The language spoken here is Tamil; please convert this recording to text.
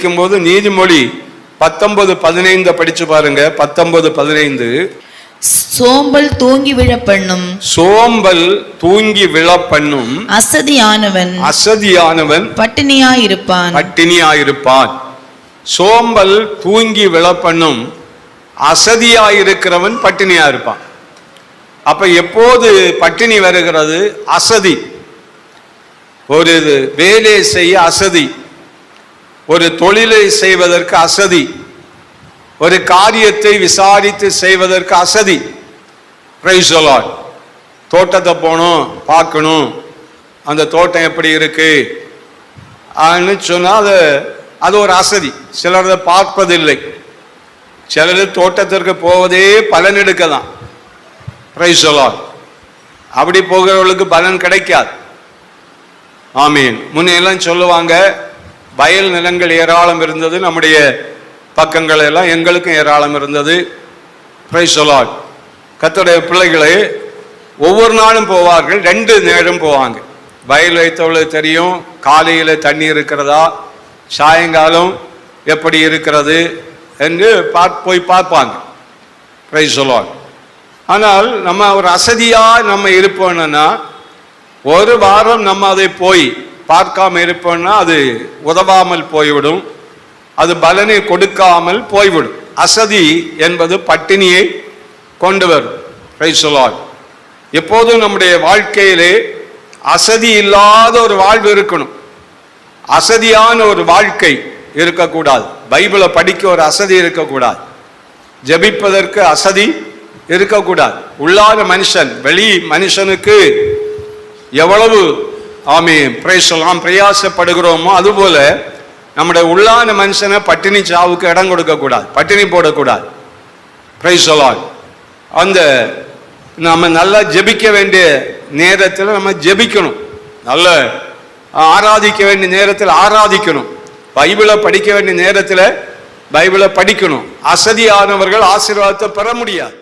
போது நீதிமொழி 19:15 படிச்சு பாருங்க. 19:15. சோம்பல் தூங்கி விழப்பண்ணும், சோம்பல் தூங்கி விழப்பண்ணும், அசதியானவன் பட்டினியாயிருப்பான். சோம்பல் தூங்கி விழப்பண்ணும், அசதியாயிருக்கிறவன் பட்டினியா இருப்பான். அப்ப எப்போது பட்டினி வருகிறது? அசதி. ஒரு வேலை செய்ய அசதி, ஒரு தொழிலை செய்வதற்கு அசதி, ஒரு காரியத்தை விசாரித்து செய்வதற்கு அசதி. Praise the Lord. தோட்டத்தை போகணும், பார்க்கணும், அந்த தோட்டம் எப்படி இருக்கு சொன்னால் அது ஒரு அசதி. சிலர் அதை பார்ப்பதில்லை. சிலர் தோட்டத்திற்கு போவதே பலன் எடுக்க தான். Praise the Lord. அப்படி போகிறவர்களுக்கு பலன் கிடைக்காது. ஆமீன். முன்னெல்லாம் சொல்லுவாங்க, வயல் நிலங்கள் ஏராளம் இருந்தது, நம்முடைய பக்கங்கள் எல்லாம் எங்களுக்கும் ஏராளம் இருந்தது. Praise the Lord. கர்த்தருடைய பிள்ளைகளே ஒவ்வொரு நாளும் போவார்கள், 2 நேரம் போவாங்க. வயல் வைத்தவர்களுக்கு தெரியும், காலையில் தண்ணி இருக்கிறதா, சாயங்காலம் எப்படி இருக்கிறது என்று போய் பார்ப்பாங்க. Praise the Lord. ஆனால் நம்ம ஒரு அசதியாக நம்ம இருப்போம்னா, ஒரு வாரம் நம்ம அதை போய் பார்க்காம இருப்போம்னா அது உதவாமல் போய்விடும், அது பலனை கொடுக்காமல் போய்விடும். அசதி என்பது பட்டினியை கொண்டு வரும். Praise the Lord. எப்போதும் நம்முடைய வாழ்க்கையிலே அசதி இல்லாத ஒரு வாழ்வு இருக்கணும். அசதியான ஒரு வாழ்க்கை இருக்கக்கூடாது. பைபிளை படிக்க ஒரு அசதி இருக்கக்கூடாது. ஜெபிப்பதற்கு அசதி இருக்கக்கூடாது. உள்ளான மனுஷன், வெளி மனுஷனுக்கு எவ்வளவு நாம் பிரயாசப்படுகிறோமோ அதுபோல நம்முடைய உள்ளான மனுஷனை பட்டினி சாவுக்கு இடம் கொடுக்க கூடாது, பட்டினி போடக்கூடாது. Praise the Lord. அந்த நம்ம நல்லா ஜெபிக்க வேண்டிய நேரத்தில் நம்ம ஜெபிக்கணும், நல்ல ஆராதிக்க வேண்டிய நேரத்தில் ஆராதிக்கணும், பைபிளை படிக்க வேண்டிய நேரத்தில் பைபிளை படிக்கணும். அசதியானவர்கள் ஆசீர்வாதத்தை பெற முடியாது.